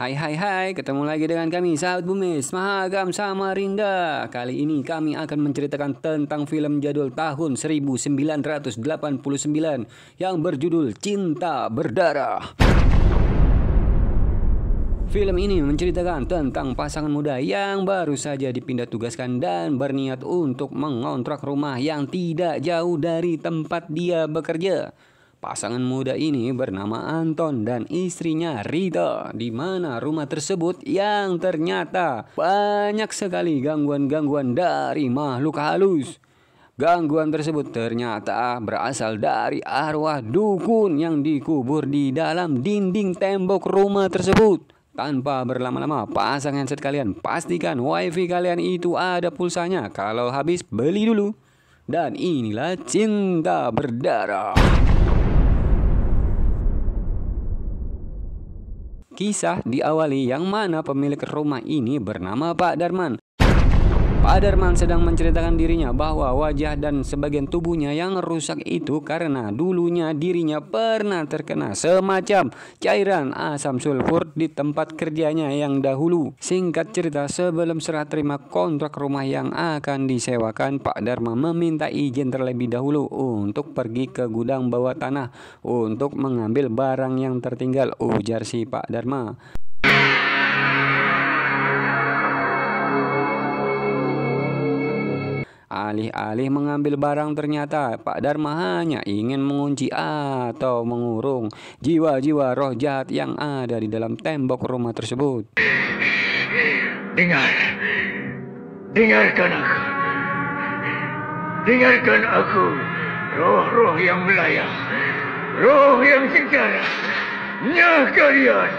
Hai, ketemu lagi dengan kami sahabat Bumis Mahagam Samarinda. Kali ini kami akan menceritakan tentang film jadul tahun 1989 yang berjudul Cinta Berdarah. Film ini menceritakan tentang pasangan muda yang baru saja dipindah tugaskan dan berniat untuk mengontrak rumah yang tidak jauh dari tempat dia bekerja. Pasangan muda ini bernama Anton dan istrinya Rita, di mana rumah tersebut yang ternyata banyak sekali gangguan-gangguan dari makhluk halus. Gangguan tersebut ternyata berasal dari arwah dukun yang dikubur di dalam dinding tembok rumah tersebut. Tanpa berlama-lama, pasang handset kalian, pastikan wifi kalian itu ada pulsanya. Kalau habis, beli dulu. Dan inilah Cinta Berdarah. Kisah diawali yang mana pemilik rumah ini bernama Pak Darman. Pak Darman sedang menceritakan dirinya bahwa wajah dan sebagian tubuhnya yang rusak itu karena dulunya dirinya pernah terkena semacam cairan asam sulfur di tempat kerjanya yang dahulu. Singkat cerita, sebelum serah terima kontrak rumah yang akan disewakan, Pak Darman meminta izin terlebih dahulu untuk pergi ke gudang bawah tanah untuk mengambil barang yang tertinggal, ujar si Pak Darman. Alih-alih mengambil barang, ternyata Pak Darma hanya ingin mengunci atau mengurung jiwa-jiwa roh jahat yang ada di dalam tembok rumah tersebut. Dengarkan aku, roh-roh yang melayang, roh yang sengsara, kalian,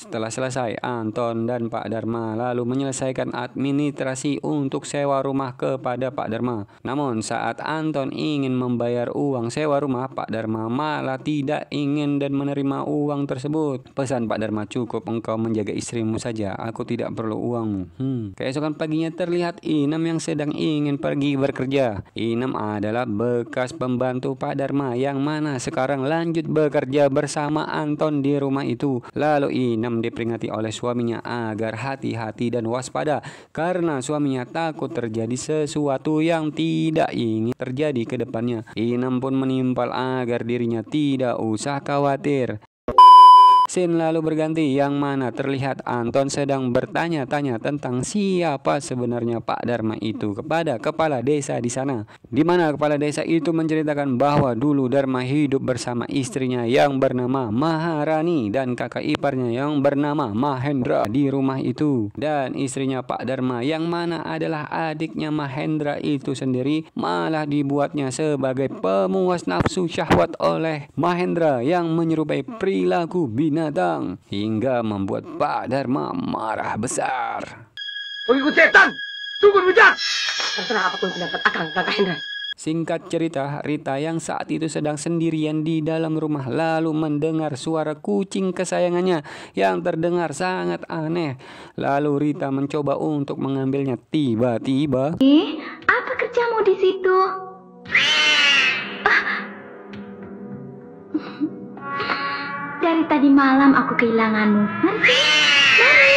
Setelah selesai, Anton dan Pak Darma lalu menyelesaikan administrasi untuk sewa rumah kepada Pak Darma. Namun saat Anton ingin membayar uang sewa rumah, Pak Darma malah tidak ingin dan menerima uang tersebut. Pesan Pak Darma, cukup engkau menjaga istrimu saja, aku tidak perlu uangmu. Keesokan paginya terlihat Inem yang sedang ingin pergi bekerja. Inem adalah bekas pembantu Pak Darma yang mana sekarang lanjut bekerja bersama Anton di rumah itu. Lalu Inem diperingati oleh suaminya agar hati-hati dan waspada karena suaminya takut terjadi sesuatu yang tidak ingin terjadi ke depannya. Inem pun menimpal agar dirinya tidak usah khawatir. Scene lalu berganti yang mana terlihat Anton sedang bertanya-tanya tentang siapa sebenarnya Pak Darma itu kepada kepala desa di sana. Di mana kepala desa itu menceritakan bahwa dulu Darma hidup bersama istrinya yang bernama Maharani dan kakak iparnya yang bernama Mahendra di rumah itu. Dan istrinya Pak Darma yang mana adalah adiknya Mahendra itu sendiri malah dibuatnya sebagai pemuas nafsu syahwat oleh Mahendra yang menyerupai perilaku binatang hingga membuat Pak Darma marah besar. Pengikut setan, sungguh bijak. Terserah apapun pendapat Kakak Hendra. Singkat cerita, Rita yang saat itu sedang sendirian di dalam rumah lalu mendengar suara kucing kesayangannya yang terdengar sangat aneh. Lalu Rita mencoba untuk mengambilnya. Tiba-tiba, apa kerjamu di situ? Dari tadi malam aku kehilanganmu. Ngerti? Mari.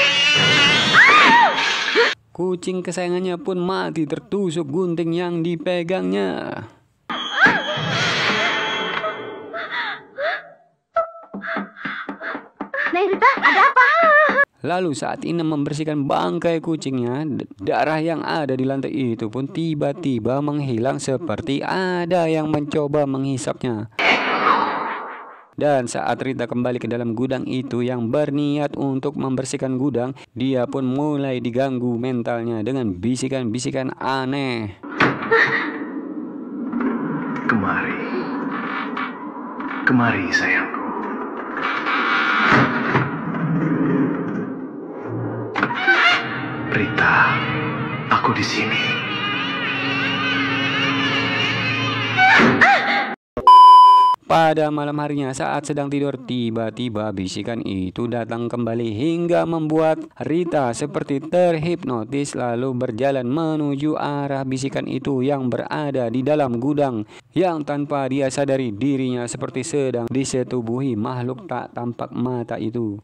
kucing kesayangannya pun mati tertusuk gunting yang dipegangnya. Rita, ada apa? Lalu saat Inem membersihkan bangkai kucingnya, darah yang ada di lantai itu pun tiba-tiba menghilang seperti ada yang mencoba menghisapnya. Dan saat Rita kembali ke dalam gudang itu yang berniat untuk membersihkan gudang, dia pun mulai diganggu mentalnya dengan bisikan-bisikan aneh. Kemari sayangku. Rita, aku di sini. Pada malam harinya saat sedang tidur, tiba-tiba bisikan itu datang kembali hingga membuat Rita seperti terhipnotis lalu berjalan menuju arah bisikan itu yang berada di dalam gudang yang tanpa dia sadari dirinya seperti sedang disetubuhi makhluk tak tampak mata itu.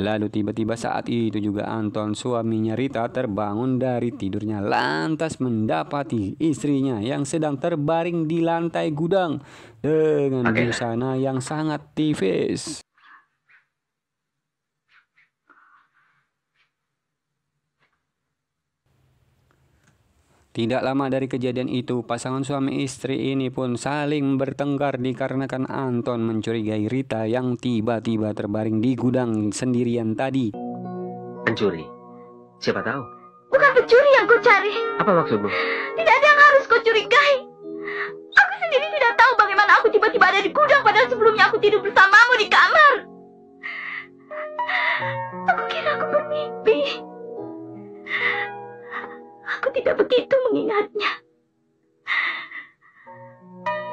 Lalu tiba-tiba saat itu juga Anton, suaminya Rita, terbangun dari tidurnya lantas mendapati istrinya yang sedang terbaring di lantai gudang dengan busana yang sangat tipis. Tidak lama dari kejadian itu, pasangan suami istri ini pun saling bertengkar dikarenakan Anton mencurigai Rita yang tiba-tiba terbaring di gudang sendirian tadi. Pencuri? Siapa tahu? Bukan pencuri yang kau cari. Apa maksudmu? Tidak ada yang harus kau curigai. Aku sendiri tidak tahu bagaimana aku tiba-tiba ada di gudang padahal sebelumnya aku tidur bersamamu di kamar. Aku kira aku bermimpi. Aku tidak begitu mengingatnya.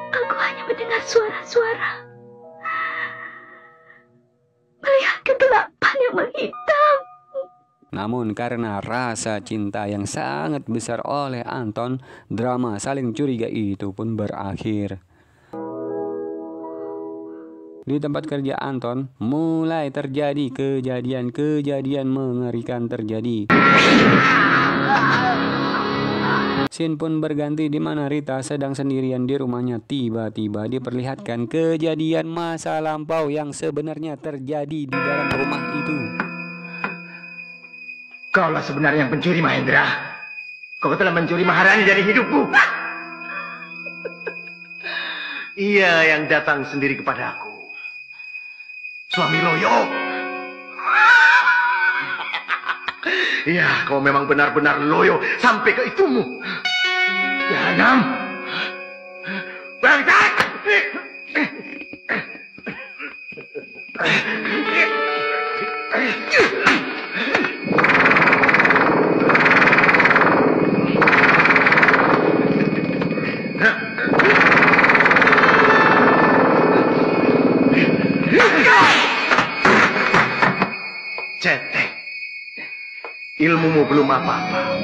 Aku hanya mendengar suara-suara. Melihat kegelapan yang menghitam. Namun karena rasa cinta yang sangat besar oleh Anton, drama saling curiga itu pun berakhir. Di tempat kerja Anton, mulai terjadi kejadian-kejadian mengerikan terjadi. Scene pun berganti di mana Rita sedang sendirian di rumahnya. Tiba-tiba diperlihatkan kejadian masa lampau yang sebenarnya terjadi di dalam rumah itu. Kaulah sebenarnya yang pencuri, Mahendra. Kau telah mencuri Maharani dari hidupku. Ia yang datang sendiri kepadaku. Suami Loyo. Iya, kau memang benar-benar loyo sampai ke itumu. Jahanam. Bangsat! Cetek. Ilmumu belum apa-apa.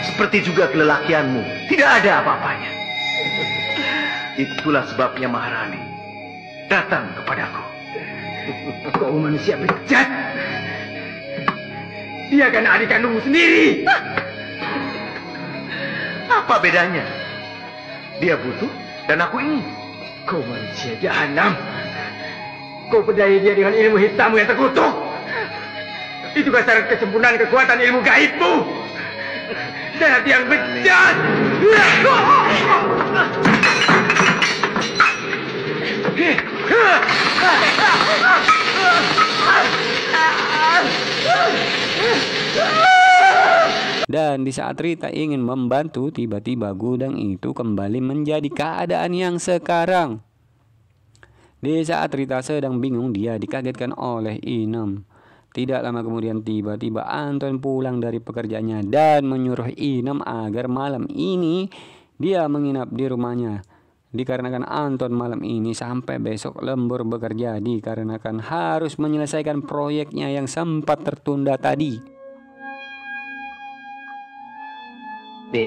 Seperti juga kelelakianmu, tidak ada apa-apanya. Itulah sebabnya Maharani datang kepadaku. Kau manusia bejat. Dia kan adik kandungmu sendiri. Apa bedanya? Dia butuh dan aku ingin. Kau manusia jahanam. Kau berdaya dia dengan ilmu hitammu yang terkutuk. Itu syarat kesempurnaan kekuatan ilmu gaibmu. Dan hati yang bejat. Dan di saat Rita ingin membantu, tiba-tiba gudang itu kembali menjadi keadaan yang sekarang. Di saat Rita sedang bingung, dia dikagetkan oleh Inem. Tidak lama kemudian tiba-tiba Anton pulang dari pekerjaannya dan menyuruh Inem agar malam ini dia menginap di rumahnya. Dikarenakan Anton malam ini sampai besok lembur bekerja dikarenakan harus menyelesaikan proyeknya yang sempat tertunda tadi. Bi,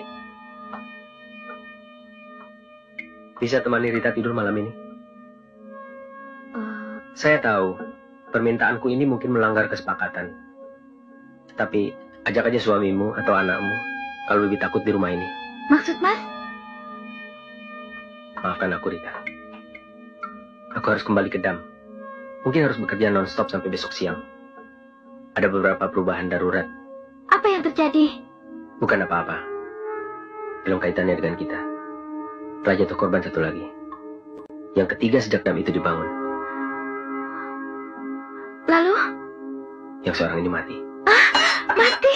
bisa temani Rita tidur malam ini? Saya tahu permintaanku ini mungkin melanggar kesepakatan. Tapi ajak aja suamimu atau anakmu kalau lebih takut di rumah ini. Maksud Mas? Maafkan aku, Rita. Aku harus kembali ke Dam. Mungkin harus bekerja non-stop sampai besok siang. Ada beberapa perubahan darurat. Apa yang terjadi? Bukan apa-apa. Belum kaitannya dengan kita. Telah jatuh korban satu lagi. Yang ketiga sejak Dam itu dibangun. Lalu? Yang seorang ini mati. Mati?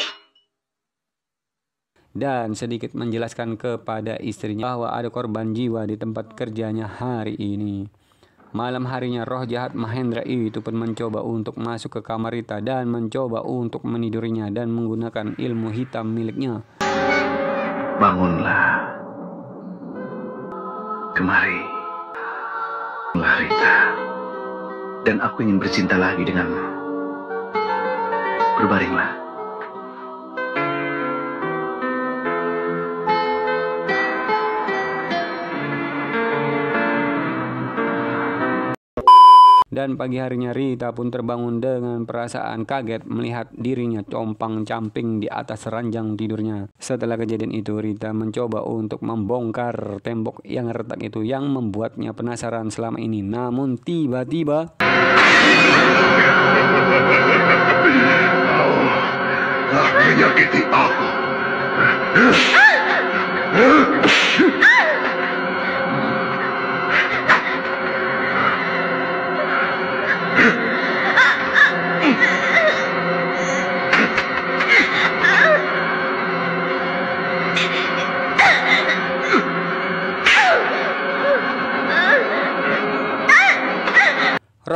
Dan sedikit menjelaskan kepada istrinya bahwa ada korban jiwa di tempat kerjanya hari ini. Malam harinya roh jahat Mahendra itu pun mencoba untuk masuk ke kamar Rita dan mencoba untuk menidurinya dan menggunakan ilmu hitam miliknya. Bangunlah. Kemari, Rita. Dan aku ingin bercinta lagi denganmu. Berbaringlah. Dan pagi harinya Rita pun terbangun dengan perasaan kaget melihat dirinya compang-camping di atas ranjang tidurnya. Setelah kejadian itu, Rita mencoba untuk membongkar tembok yang retak itu yang membuatnya penasaran selama ini. Namun tiba-tiba Menyakiti aku.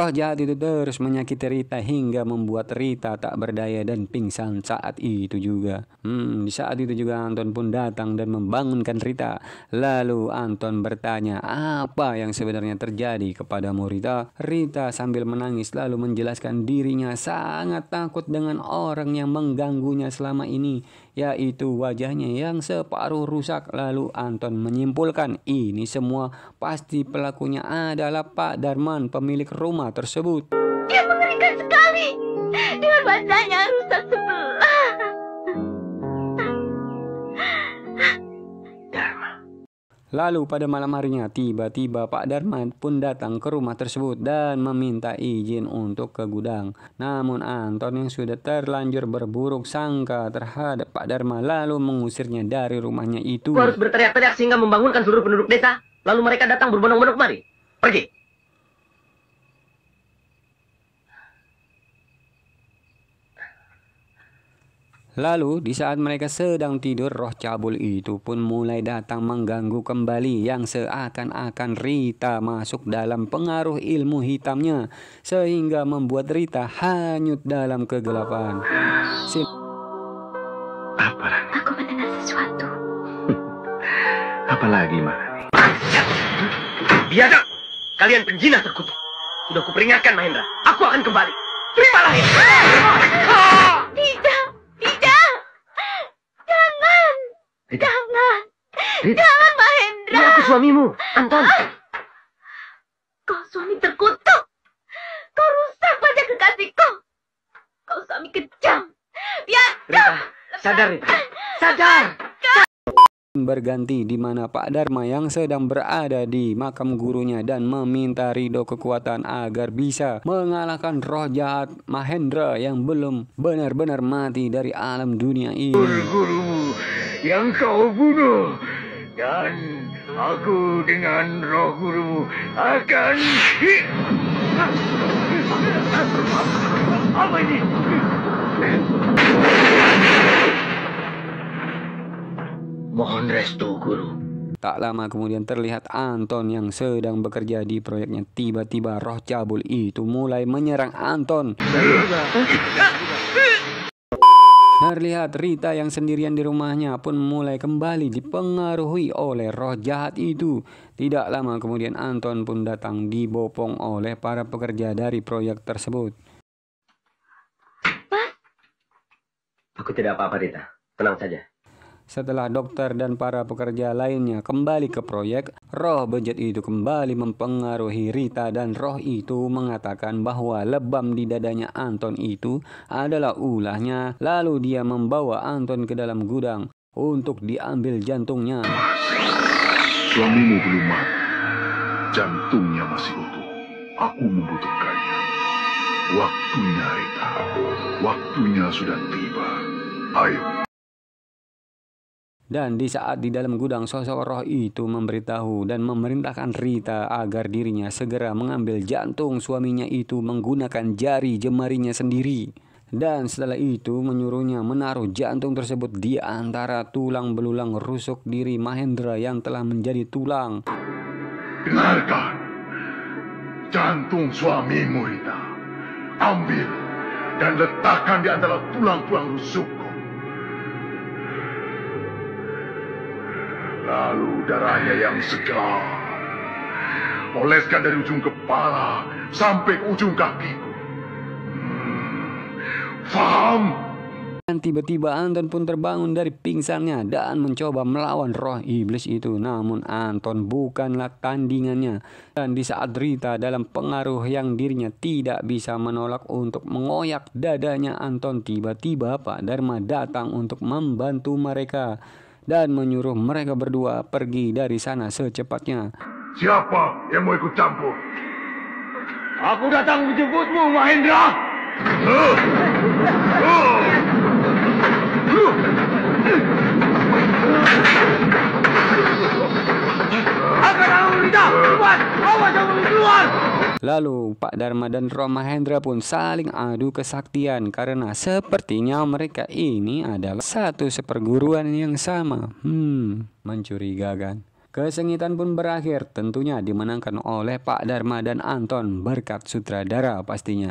roh jahat itu terus menyakiti Rita hingga membuat Rita tak berdaya dan pingsan saat itu juga. Di saat itu juga Anton pun datang dan membangunkan Rita. Lalu Anton bertanya, apa yang sebenarnya terjadi kepadamu Rita? Rita sambil menangis lalu menjelaskan dirinya sangat takut dengan orang yang mengganggunya selama ini, yaitu wajahnya yang separuh rusak. Lalu Anton menyimpulkan ini semua pasti pelakunya adalah Pak Darman, pemilik rumah tersebut. Dia mengerikan sekali dengan wajahnya rusak sebelah. Dharma. Lalu pada malam harinya tiba-tiba Pak Darman pun datang ke rumah tersebut dan meminta izin untuk ke gudang. Namun Anton yang sudah terlanjur berburuk sangka terhadap Pak Darman lalu mengusirnya dari rumahnya itu. Aku harus berteriak-teriak sehingga membangunkan seluruh penduduk desa. Lalu mereka datang berbondong-bondong kemari. Pergi. Lalu di saat mereka sedang tidur, roh cabul itu pun mulai datang mengganggu kembali yang seakan-akan Rita masuk dalam pengaruh ilmu hitamnya sehingga membuat Rita hanyut dalam kegelapan. Apa lagi? Aku mendengar sesuatu. Apa lagi, Maharani? Biadab! Kalian penjinah terkutuk. Sudah kuperingatkan Mahendra. Aku akan kembali. Terimalah ini. Tidak, tidak. Jangan. Rita. Jangan. Rita. Jangan, Mahendra. Ini aku suamimu, Anton. Kau suami terkutuk. Kau rusak wajah kekasihku. Kau suami kejam. Biadab. Rita, sadar Rita. Sadar. Berganti di mana Pak Darma yang sedang berada di makam gurunya dan meminta ridho kekuatan agar bisa mengalahkan roh jahat Mahendra yang belum benar-benar mati dari alam dunia ini. Gurumu yang kau bunuh. Dan aku dengan roh gurumu akan... Apa ini? Mohon restu, Guru. Tak lama kemudian terlihat Anton yang sedang bekerja di proyeknya. Tiba-tiba roh cabul itu mulai menyerang Anton. Terlihat Rita yang sendirian di rumahnya pun mulai kembali dipengaruhi oleh roh jahat itu. Tidak lama kemudian Anton pun datang dibopong oleh para pekerja dari proyek tersebut. Aku tidak apa-apa, Rita. Tenang saja. Setelah dokter dan para pekerja lainnya kembali ke proyek, roh bejat itu kembali mempengaruhi Rita dan roh itu mengatakan bahwa lebam di dadanya Anton itu adalah ulahnya. Lalu dia membawa Anton ke dalam gudang untuk diambil jantungnya. Suamimu belum mati. Jantungnya masih utuh. Aku membutuhkannya. Waktunya, Rita. Waktunya sudah tiba. Ayo. Dan di saat di dalam gudang sosok roh itu memberitahu dan memerintahkan Rita agar dirinya segera mengambil jantung suaminya itu menggunakan jari jemarinya sendiri. Dan setelah itu menyuruhnya menaruh jantung tersebut di antara tulang belulang rusuk diri Mahendra yang telah menjadi tulang. Dengarkan. Jantung suamimu, Rita. Ambil dan letakkan di antara tulang-tulang rusukku. Lalu darahnya yang segar Oleskan dari ujung kepala sampai ke ujung kakiku. Faham? Dan tiba-tiba Anton pun terbangun dari pingsannya dan mencoba melawan roh iblis itu. Namun Anton bukanlah tandingannya. Dan di saat Rita dalam pengaruh yang dirinya tidak bisa menolak untuk mengoyak dadanya Anton, tiba-tiba Pak Dharma datang untuk membantu mereka dan menyuruh mereka berdua pergi dari sana secepatnya. Siapa yang mau ikut campur? Aku datang menjemputmu, Mahendra. Akan aku Rita, cepat, awas kamu keluar. Lalu Pak Dharma dan Roh Mahendra pun saling adu kesaktian karena sepertinya mereka ini adalah satu seperguruan yang sama. Mencurigakan. Kesengitan pun berakhir, tentunya dimenangkan oleh Pak Dharma dan Anton berkat sutradara pastinya.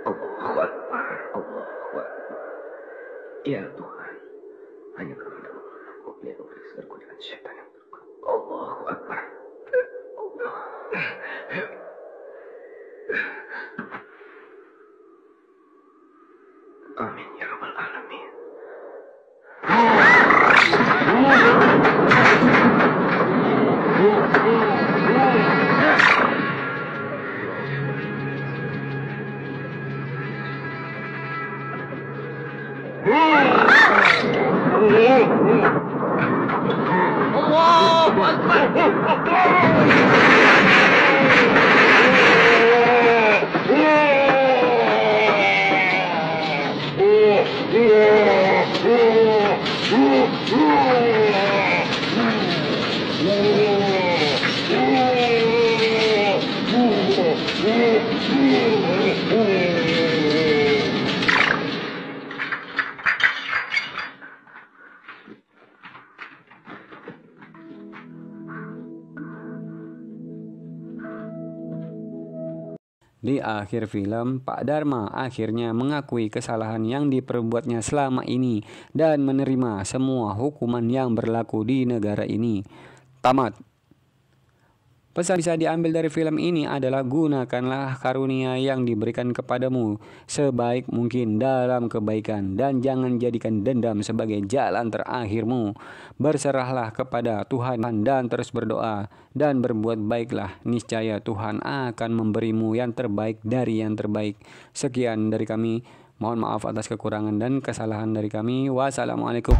Allahu Akbar, Allahu Akbar. Ya Tuhan, hanya kepada aku pelindung dari godaan syaitan yang terkuat. Allahu Akbar. Amin ya rabbal alamin. Allahu Akbar. Di akhir film, Pak Dharma akhirnya mengakui kesalahan yang diperbuatnya selama ini dan menerima semua hukuman yang berlaku di negara ini. Tamat. Pesan bisa diambil dari film ini adalah gunakanlah karunia yang diberikan kepadamu sebaik mungkin dalam kebaikan dan jangan jadikan dendam sebagai jalan terakhirmu. Berserahlah kepada Tuhan dan terus berdoa dan berbuat baiklah. Niscaya Tuhan akan memberimu yang terbaik dari yang terbaik. Sekian dari kami. Mohon maaf atas kekurangan dan kesalahan dari kami. Wassalamualaikum.